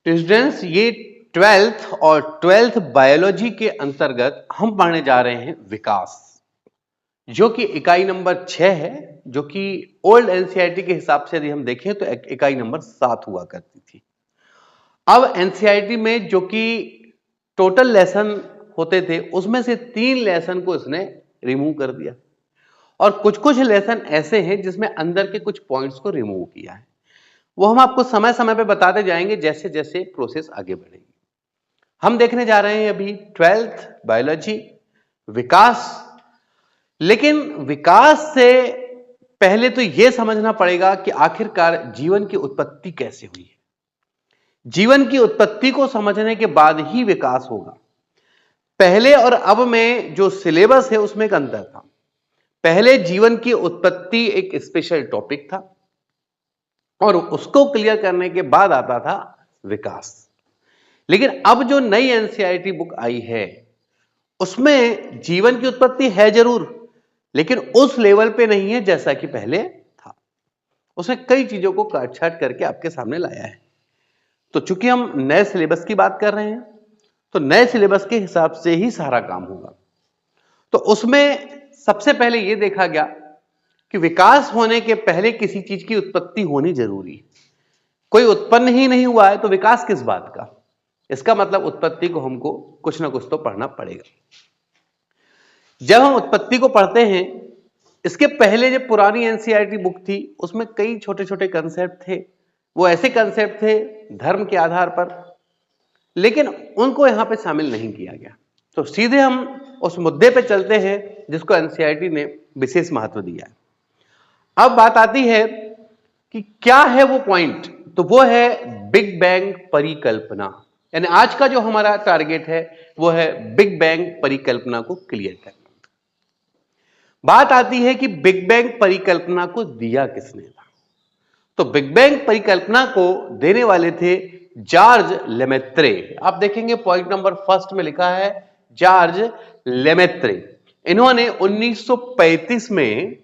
Students, ये 12th और 12th biology के अंतर्गत हम पढ़ने जा रहे हैं विकास, जो कि इकाई नंबर 6 है, जो कि ओल्ड एनसीईआरटी के हिसाब से यदि हम देखें तो इकाई नंबर 7 हुआ करती थी। अब एनसीईआरटी में जो कि टोटल लेसन होते थे उसमें से 3 लेसन को इसने रिमूव कर दिया और कुछ कुछ लेसन ऐसे हैं जिसमें अंदर के कुछ पॉइंट्स को रिमूव किया है। वो हम आपको समय समय पे बताते जाएंगे जैसे जैसे प्रोसेस आगे बढ़ेगी। हम देखने जा रहे हैं अभी 12th बायोलॉजी विकास। लेकिन विकास से पहले तो यह समझना पड़ेगा कि आखिरकार जीवन की उत्पत्ति कैसे हुई है। जीवन की उत्पत्ति को समझने के बाद ही विकास होगा। पहले और अब में जो सिलेबस है उसमें एक अंतर था। पहले जीवन की उत्पत्ति एक स्पेशल टॉपिक था और उसको क्लियर करने के बाद आता था विकास। लेकिन अब जो नई एनसीईआरटी बुक आई है उसमें जीवन की उत्पत्ति है जरूर, लेकिन उस लेवल पे नहीं है जैसा कि पहले था। उसमें कई चीजों को काट छाट करके आपके सामने लाया है। तो चूंकि हम नए सिलेबस की बात कर रहे हैं तो नए सिलेबस के हिसाब से ही सारा काम होगा। तो उसमें सबसे पहले यह देखा गया कि विकास होने के पहले किसी चीज की उत्पत्ति होनी जरूरी है। कोई उत्पन्न ही नहीं हुआ है तो विकास किस बात का। इसका मतलब उत्पत्ति को हमको कुछ ना कुछ तो पढ़ना पड़ेगा। जब हम उत्पत्ति को पढ़ते हैं, इसके पहले जो पुरानी एनसीईआरटी बुक थी उसमें कई छोटे छोटे कंसेप्ट थे। वो ऐसे कंसेप्ट थे धर्म के आधार पर, लेकिन उनको यहां पे शामिल नहीं किया गया। तो सीधे हम उस मुद्दे पे चलते हैं जिसको एनसीईआरटी ने विशेष महत्व दिया है। अब बात आती है कि क्या है वो पॉइंट। तो वो है बिग बैंग परिकल्पना। यानी आज का जो हमारा टारगेट है वो है बिग बैंग परिकल्पना को क्लियर करना। बात आती है कि बिग बैंग परिकल्पना को दिया किसने था। तो बिग बैंग परिकल्पना को देने वाले थे जॉर्ज लेमेत्रे। आप देखेंगे पॉइंट नंबर फर्स्ट में लिखा है जॉर्ज लेमेत्रे। इन्होंने 1935 में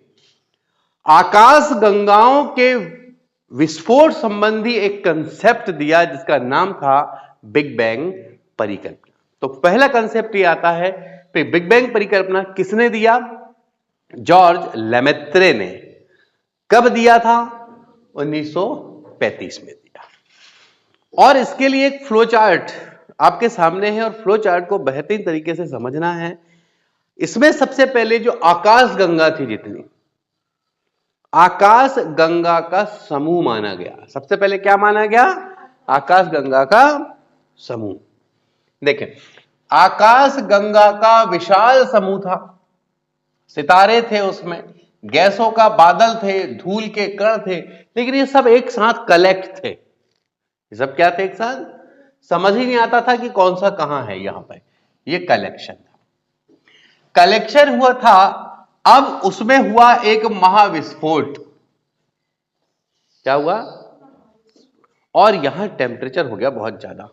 आकाश गंगाओं के विस्फोट संबंधी एक कंसेप्ट दिया जिसका नाम था बिग बैंग परिकल्पना। तो पहला कंसेप्ट ये आता है कि बिग बैंग परिकल्पना किसने दिया। जॉर्ज लेमेत्रे ने। कब दिया था? 1935 में दिया। और इसके लिए एक फ्लो चार्ट आपके सामने है और फ्लो चार्ट को बेहतरीन तरीके से समझना है। इसमें सबसे पहले जो आकाश गंगा थी, जितनी आकाश गंगा का समूह माना गया। सबसे पहले क्या माना गया? आकाश गंगा का समूह। देखें, आकाश गंगा का विशाल समूह था। सितारे थे, उसमें गैसों का बादल थे, धूल के कण थे, लेकिन ये सब एक साथ कलेक्ट थे। ये सब क्या थे? एक साथ। समझ ही नहीं आता था कि कौन सा कहां है। यहां पर ये कलेक्शन था। कलेक्शन हुआ था। अब उसमें हुआ एक महाविस्फोट। क्या हुआ? और यहां टेम्परेचर हो गया बहुत ज्यादा।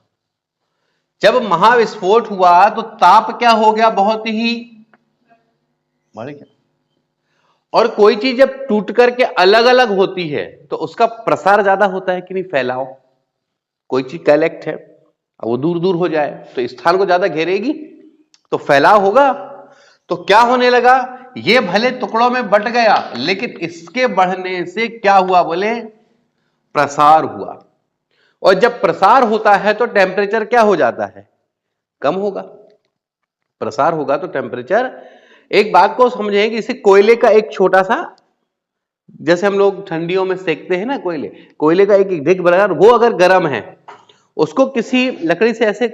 जब महाविस्फोट हुआ तो ताप क्या हो गया? बहुत ही बढ़ गया। और कोई चीज जब टूट करके अलग अलग होती है तो उसका प्रसार ज्यादा होता है कि नहीं? फैलाव। कोई चीज कलेक्ट है, अब वो दूर दूर हो जाए तो स्थान को ज्यादा घेरेगी तो फैलाव होगा। तो क्या होने लगा? ये भले टुकड़ों में बट गया, लेकिन इसके बढ़ने से क्या हुआ? बोले प्रसार हुआ। और जब प्रसार होता है तो टेम्परेचर क्या हो जाता है? कम होगा। प्रसार होगा तो टेम्परेचर। एक बात को समझें कि इसे कोयले का एक छोटा सा, जैसे हम लोग ठंडियों में सेकते हैं ना कोयले का एक ढिग बना, वो अगर गर्म है उसको किसी लकड़ी से ऐसे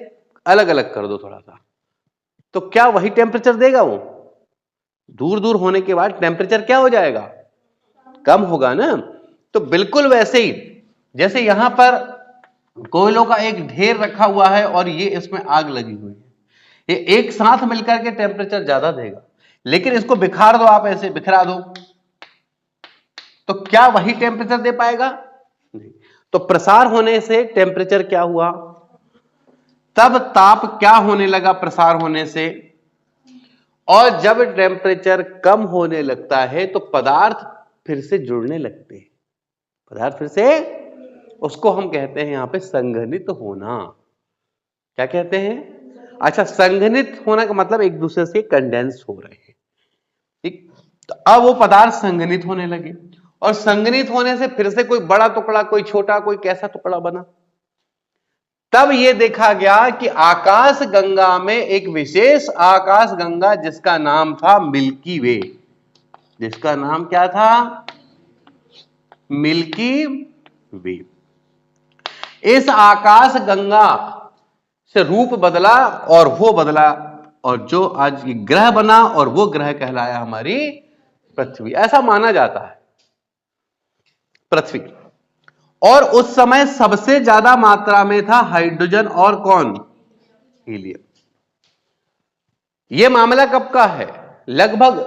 अलग अलग कर दो थोड़ा सा, तो क्या वही टेम्परेचर देगा? वो दूर दूर होने के बाद टेम्परेचर क्या हो जाएगा? कम होगा ना। तो बिल्कुल वैसे ही जैसे यहां पर कोयलों का एक ढेर रखा हुआ है और ये इसमें आग लगी हुई है, ये एक साथ मिलकर के टेम्परेचर ज्यादा देगा। लेकिन इसको बिखार दो, आप ऐसे बिखरा दो, तो क्या वही टेम्परेचर दे पाएगा? नहीं। तो प्रसार होने से टेम्परेचर क्या हुआ? तब ताप क्या होने लगा प्रसार होने से? और जब टेम्परेचर कम होने लगता है तो पदार्थ फिर से जुड़ने लगते हैं। पदार्थ फिर से उसको हम कहते हैं यहां पे संघनित होना। क्या कहते हैं? अच्छा, संघनित होना का मतलब एक दूसरे से कंडेंस हो रहे हैं। ठीक, तो अब वो पदार्थ संघनित होने लगे, और संघनित होने से फिर से कोई बड़ा टुकड़ा, कोई छोटा, कोई कैसा टुकड़ा बना। तब यह देखा गया कि आकाश गंगा में एक विशेष आकाश गंगा जिसका नाम था मिल्की वे, जिसका नाम क्या था? मिल्की वे। इस आकाश गंगा से रूप बदला और वो बदला, और जो आज ग्रह बना, और वो ग्रह कहलाया हमारी पृथ्वी। ऐसा माना जाता है पृथ्वी। और उस समय सबसे ज्यादा मात्रा में था हाइड्रोजन और कौन? हीलियम। यह मामला कब का है? लगभग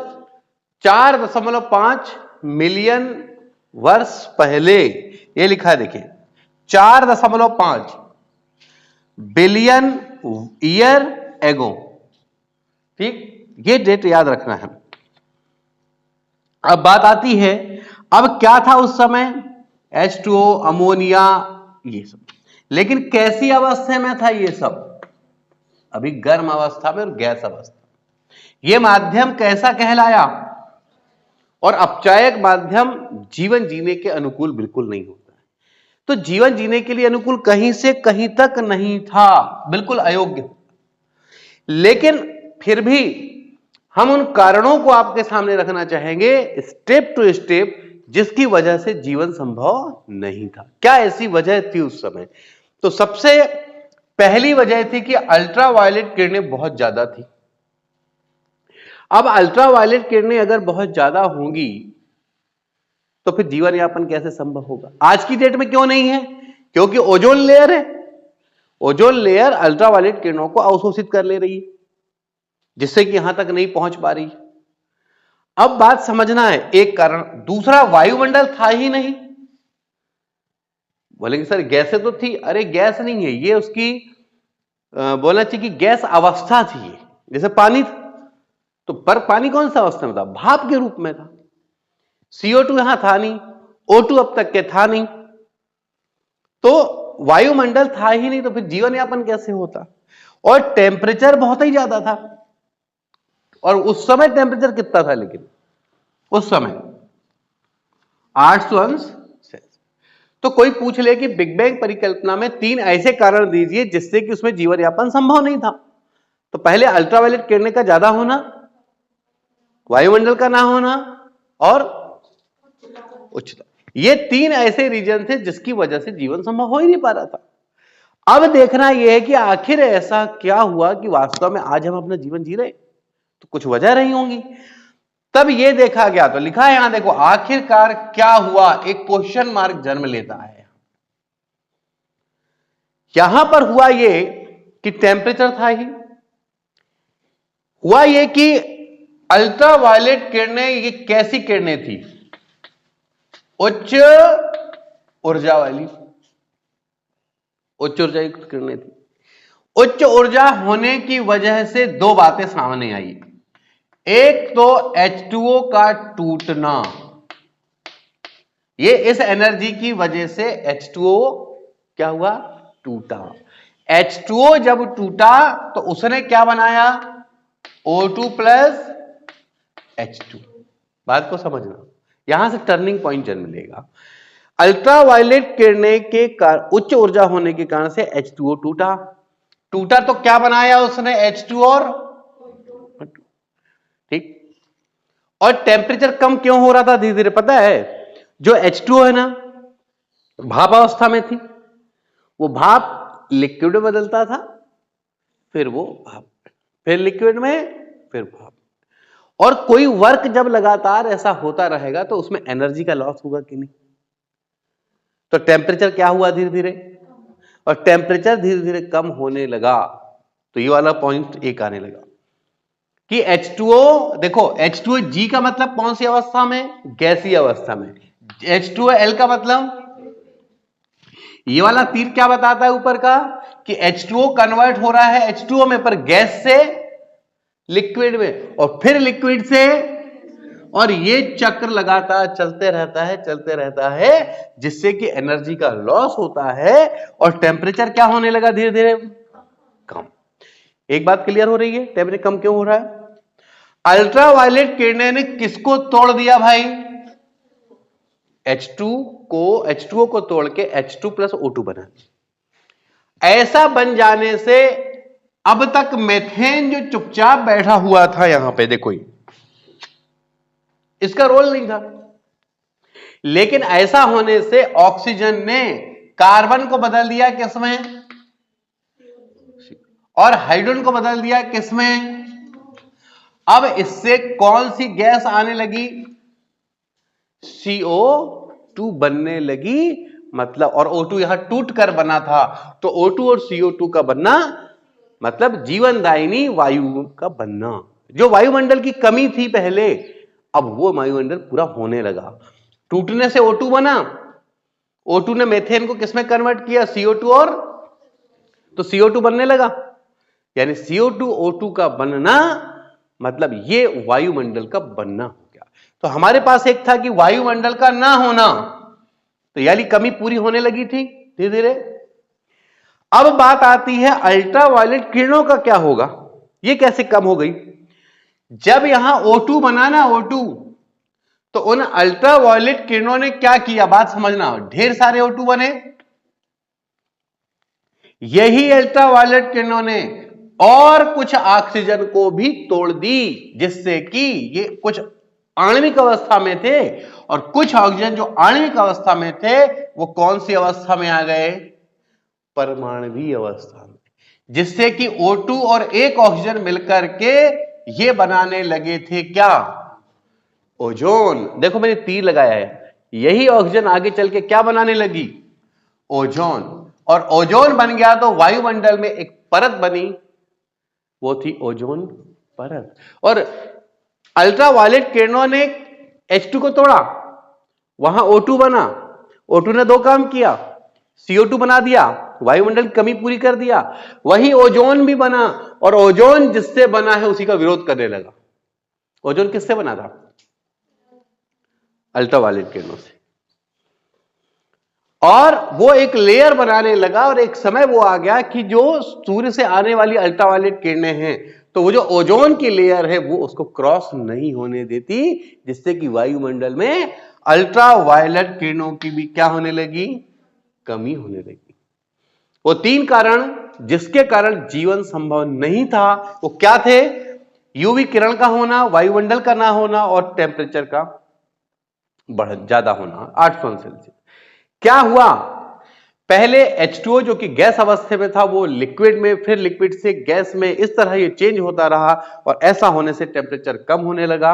4.5 मिलियन वर्ष पहले। यह लिखा है, देखिए, 4.5 बिलियन ईयर एगो। ठीक, ये डेट याद रखना है। अब बात आती है, अब क्या था उस समय? H2O, अमोनिया, ये सब। लेकिन कैसी अवस्था में था ये सब? अभी गर्म अवस्था में और गैस अवस्था। ये माध्यम कैसा कहलाया? और अपचायक माध्यम जीवन जीने के अनुकूल बिल्कुल नहीं होता है। तो जीवन जीने के लिए अनुकूल कहीं से कहीं तक नहीं था, बिल्कुल अयोग्य। लेकिन फिर भी हम उन कारणों को आपके सामने रखना चाहेंगे स्टेप टू स्टेप, जिसकी वजह से जीवन संभव नहीं था। क्या ऐसी वजह थी उस समय? तो सबसे पहली वजह थी कि अल्ट्रावायलेट किरणें बहुत ज्यादा थी। अब अल्ट्रावायलेट किरणें अगर बहुत ज्यादा होंगी तो फिर जीवन यापन कैसे संभव होगा? आज की डेट में क्यों नहीं है? क्योंकि ओजोन लेयर है। ओजोन लेयर अल्ट्रावायलेट किरणों को अवशोषित कर ले रही है, जिससे कि यहां तक नहीं पहुंच पा रही। अब बात समझना है, एक कारण। दूसरा, वायुमंडल था ही नहीं। बोलेंगे सर गैसें तो थी। अरे गैस नहीं है ये, उसकी बोलना चाहिए कि गैस अवस्था थी ये, जैसे पानी था। तो पर पानी कौन सा अवस्था में था? भाप के रूप में था। CO2 यहां था नहीं, O2 अब तक के था नहीं, तो वायुमंडल था ही नहीं, तो फिर जीवन यापन कैसे होता? और टेम्परेचर बहुत ही ज्यादा था। और उस समय टेम्परेचर कितना था? लेकिन उस समय 800 अंश सेल्सियस। तो कोई पूछ ले कि बिग बैंग परिकल्पना में 3 ऐसे कारण दीजिए जिससे कि उसमें जीवन यापन संभव नहीं था। तो पहले अल्ट्रावायलेट किरणें का ज्यादा होना, वायुमंडल का ना होना, और उच्चता। ये 3 ऐसे रीजन थे जिसकी वजह से जीवन संभव हो ही नहीं पा रहा था। अब देखना यह है कि आखिर ऐसा क्या हुआ कि वास्तव में आज हम अपना जीवन जी रहे? तो कुछ वजह रही होंगी। तब यह देखा गया, तो लिखा है यहां देखो, आखिरकार क्या हुआ? एक क्वेश्चन मार्क जन्म लेता है। यहां पर हुआ यह कि टेम्परेचर था ही, हुआ यह कि अल्ट्रावायलेट किरणें, ये कैसी किरणें थी? उच्च ऊर्जा वाली, उच्च ऊर्जा युक्त किरणें थी। उच्च ऊर्जा होने की वजह से 2 बातें सामने आई। एक तो H2O का टूटना, ये इस एनर्जी की वजह से H2O क्या हुआ? टूटा। H2O जब टूटा तो उसने क्या बनाया? O2 plus H2। बात को समझना, यहां से टर्निंग पॉइंट जन्म लेगा। अल्ट्रावायलेट किरणें के कारण, उच्च ऊर्जा होने के कारण से H2O टूटा। टूटा तो क्या बनाया उसने? H2 और, ठीक। और टेम्परेचर कम क्यों हो रहा था धीरे धीरे? पता है, जो H2O है ना, भाप अवस्था में थी, वो भाप लिक्विड में बदलता था, फिर वो भाप, फिर लिक्विड में, फिर भाप। और कोई वर्क जब लगातार ऐसा होता रहेगा तो उसमें एनर्जी का लॉस होगा कि नहीं? तो टेम्परेचर क्या हुआ? धीरे धीरे। और टेम्परेचर धीरे धीरे कम होने लगा, तो ये वाला पॉइंट एक आने लगा कि H2O, देखो H2O G का मतलब कौन सी अवस्था में? गैसीय अवस्था में। H2L का मतलब, ये वाला तीर क्या बताता है ऊपर का? कि H2O कन्वर्ट हो रहा है H2O में, पर गैस से लिक्विड में, और फिर लिक्विड से, और ये चक्र लगातार चलते रहता है, जिससे कि एनर्जी का लॉस होता है और टेम्परेचर क्या होने लगा धीरे धीरे कम। एक बात क्लियर हो रही है, टेम्परेचर कम क्यों हो रहा है? अल्ट्रावायलेट किरणें ने किसको तोड़ दिया भाई? H2O को तोड़ के H2 प्लस O2 बना। ऐसा बन जाने से अब तक मेथेन जो चुपचाप बैठा हुआ था यहां पे, देखो इसका रोल नहीं था, लेकिन ऐसा होने से ऑक्सीजन ने कार्बन को बदल दिया किसमें, और हाइड्रोजन को बदल दिया किसमें। अब इससे कौन सी गैस आने लगी? CO2 बनने लगी, मतलब, और O2 यहां टूट कर बना था, तो O2 और CO2 का बनना मतलब जीवनदायिनी वायु का बनना। जो वायुमंडल की कमी थी पहले, अब वो वायुमंडल पूरा होने लगा। टूटने से O2 बना, O2 ने मेथेन को किसमें कन्वर्ट किया? CO2, और तो CO2 बनने लगा, यानी CO2 O2 का बनना मतलब ये वायुमंडल का बनना हो गया। तो हमारे पास एक था कि वायुमंडल का ना होना, तो यानी कमी पूरी होने लगी थी धीरे धीरे। अब बात आती है अल्ट्रावायलेट किरणों का क्या होगा, ये कैसे कम हो गई? जब यहां O2 बना ना, O2, तो उन अल्ट्रावायलेट किरणों ने क्या किया, बात समझना, ढेर सारे O2 बने, यही अल्ट्रावायलेट किरणों ने और कुछ ऑक्सीजन को भी तोड़ दी, जिससे कि ये कुछ आणविक अवस्था में थे और कुछ ऑक्सीजन जो आणविक अवस्था में थे वो कौन सी अवस्था में आ गए? परमाणुवीय अवस्था में, जिससे कि O2 और एक ऑक्सीजन मिलकर के ये बनाने लगे थे क्या? ओजोन। देखो मैंने तीर लगाया है, यही ऑक्सीजन आगे चल के क्या बनाने लगी? ओजोन। और ओजोन बन गया तो वायुमंडल में एक परत बनी, वो थी ओजोन परत। और अल्ट्रावायलेट किरणों ने H2 को तोड़ा, वहां O2 बना, O2 ने दो काम किया, CO2 बना दिया, वायुमंडल की कमी पूरी कर दिया, वही ओजोन भी बना, और ओजोन जिससे बना है उसी का विरोध करने लगा। ओजोन किससे बना था? अल्ट्रावायलेट किरणों से। और वो एक लेयर बनाने लगा, और एक समय वो आ गया कि जो सूर्य से आने वाली अल्ट्रावायलेट किरणें हैं, तो वो जो ओजोन की लेयर है वो उसको क्रॉस नहीं होने देती, जिससे कि वायुमंडल में अल्ट्रावायलेट किरणों की भी क्या होने लगी? कमी होने लगी। वो तीन कारण जिसके कारण जीवन संभव नहीं था, वो क्या थे? यूवी किरण का होना, वायुमंडल का ना होना, और टेम्परेचर का ज्यादा होना 800 सेल्सियस। क्या हुआ? पहले H2O जो कि गैस अवस्था में था वो लिक्विड में, फिर लिक्विड से गैस में, इस तरह ये चेंज होता रहा, और ऐसा होने से टेम्परेचर कम होने लगा।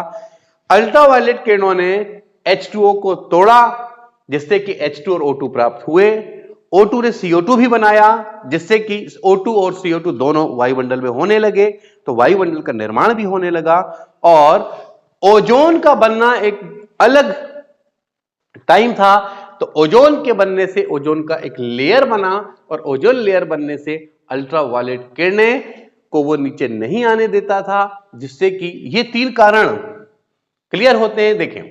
अल्ट्रावायलेट किरणों ने H2O को तोड़ा, जिससे कि H2 और O2 प्राप्त हुए। O2 ने CO2 भी बनाया, जिससे कि O2 और CO2 दोनों वायुमंडल में होने लगे, तो वायुमंडल का निर्माण भी होने लगा। और ओजोन का बनना एक अलग टाइम था, तो ओजोन के बनने से ओजोन का एक लेयर बना, और ओजोन लेयर बनने से अल्ट्रावायलेट किरणें को वो नीचे नहीं आने देता था, जिससे कि ये तीन कारण क्लियर होते हैं। देखें,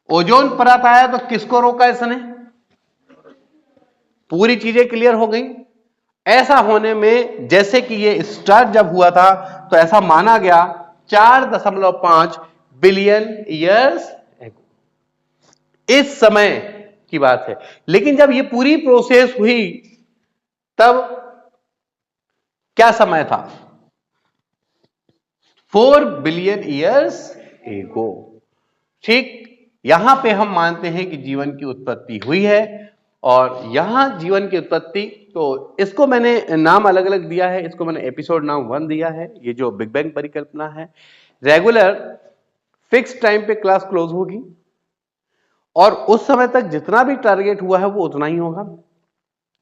ओजोन परत आया तो किसको रोका इसने? पूरी चीजें क्लियर हो गई। ऐसा होने में जैसे कि ये स्टार्ट जब हुआ था तो ऐसा माना गया 4.5 बिलियन ईयर्स इस समय की बात है। लेकिन जब ये पूरी प्रोसेस हुई तब क्या समय था? 4 बिलियन ईयर्स एगो। ठीक, यहां पे हम मानते हैं कि जीवन की उत्पत्ति हुई है, और यहां जीवन की उत्पत्ति, तो इसको मैंने नाम अलग अलग दिया है। इसको मैंने एपिसोड नाम 1 दिया है, ये जो बिग बैंग परिकल्पना है। रेगुलर फिक्स टाइम पे क्लास क्लोज होगी, और उस समय तक जितना भी टारगेट हुआ है वो उतना ही होगा।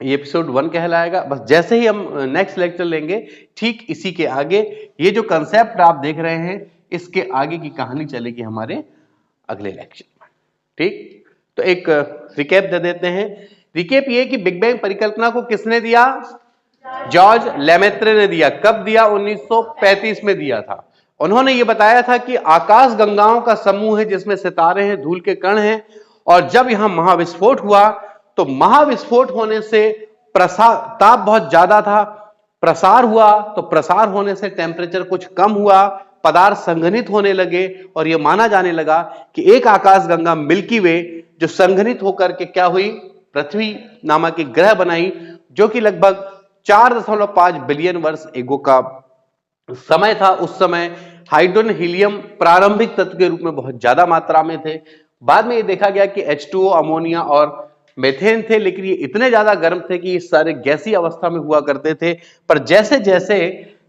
ये एपिसोड 1 कहलाएगा। बस जैसे ही हम नेक्स्ट लेक्चर लेंगे, ठीक इसी के आगे ये जो कंसेप्ट आप देख रहे हैं, इसके आगे की कहानी चलेगी हमारे अगले लेक्चर में। ठीक, तो एक रिकैप दे देते हैं। रिकैप ये कि बिग बैंग परिकल्पना को किसने दिया? जॉर्ज लेमेत्रे ने दिया। कब दिया? 1935 में दिया था। उन्होंने ये बताया था कि आकाश गंगाओं का समूह है जिसमें सितारे हैं, धूल के कण हैं, और जब यहां महाविस्फोट हुआ तो महाविस्फोट होने से प्रसार ताप बहुत ज्यादा था, प्रसार हुआ तो प्रसार होने से टेम्परेचर कुछ कम हुआ, पदार्थ संघनित होने लगे और यह माना जाने लगा कि एक आकाशगंगा मिल्की वे जो संघनित होकर के क्या हुई, पृथ्वी नामक एक ग्रह बनाई, जो कि लगभग 4.5 बिलियन वर्ष एगो का समय था। उस समय हाइड्रोजन हीलियम प्रारंभिक तत्व के रूप में बहुत ज्यादा मात्रा में थे। बाद में ये देखा गया कि H2O, अमोनिया और मेथेन थे, लेकिन ये इतने ज्यादा गर्म थे कि ये सारे गैसीय अवस्था में हुआ करते थे। पर जैसे जैसे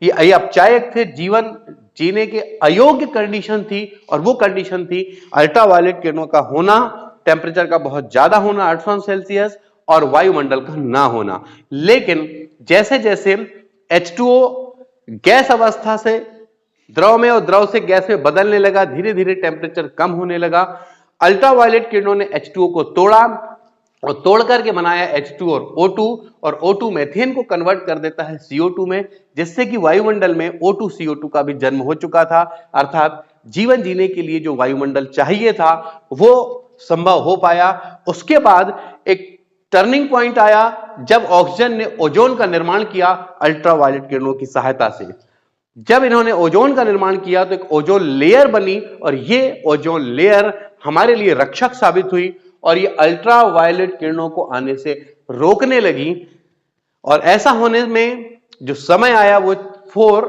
ये अपचायक थे, जीवन जीने के अयोग्य कंडीशन थी, और वो कंडीशन थी अल्ट्रावायलेट किरणों का होना, टेम्परेचर का बहुत ज्यादा होना 800 सेल्सियस, और वायुमंडल का ना होना। लेकिन जैसे जैसे H2O गैस अवस्था से द्रव में और द्रव से गैस में बदलने लगा, धीरे धीरे टेम्परेचर कम होने लगा। अल्ट्रावायलेट किरणों ने H2O को तोड़ा और तोड़ करके बनाया H2 और O2, और O2 मेथेन को कन्वर्ट कर देता है CO2 में, जिससे कि वायुमंडल में O2 CO2 का भी जन्म हो चुका था। अर्थात जीवन जीने के लिए जो वायुमंडल चाहिए था वो संभव हो पाया। उसके बाद एक टर्निंग पॉइंट आया जब ऑक्सीजन ने ओजोन का निर्माण किया अल्ट्रावायलेट किरणों की सहायता से। जब इन्होंने ओजोन का निर्माण किया तो एक ओजोन लेयर बनी, और ये ओजोन लेयर हमारे लिए रक्षक साबित हुई, और ये अल्ट्रावायलेट किरणों को आने से रोकने लगी। और ऐसा होने में जो समय आया वो 4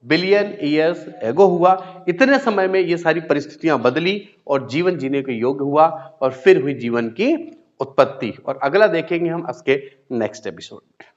बिलियन ईयर्स एगो हुआ। इतने समय में ये सारी परिस्थितियां बदली और जीवन जीने के योग्य हुआ, और फिर हुई जीवन की उत्पत्ति। और अगला देखेंगे हम इसके नेक्स्ट एपिसोड में।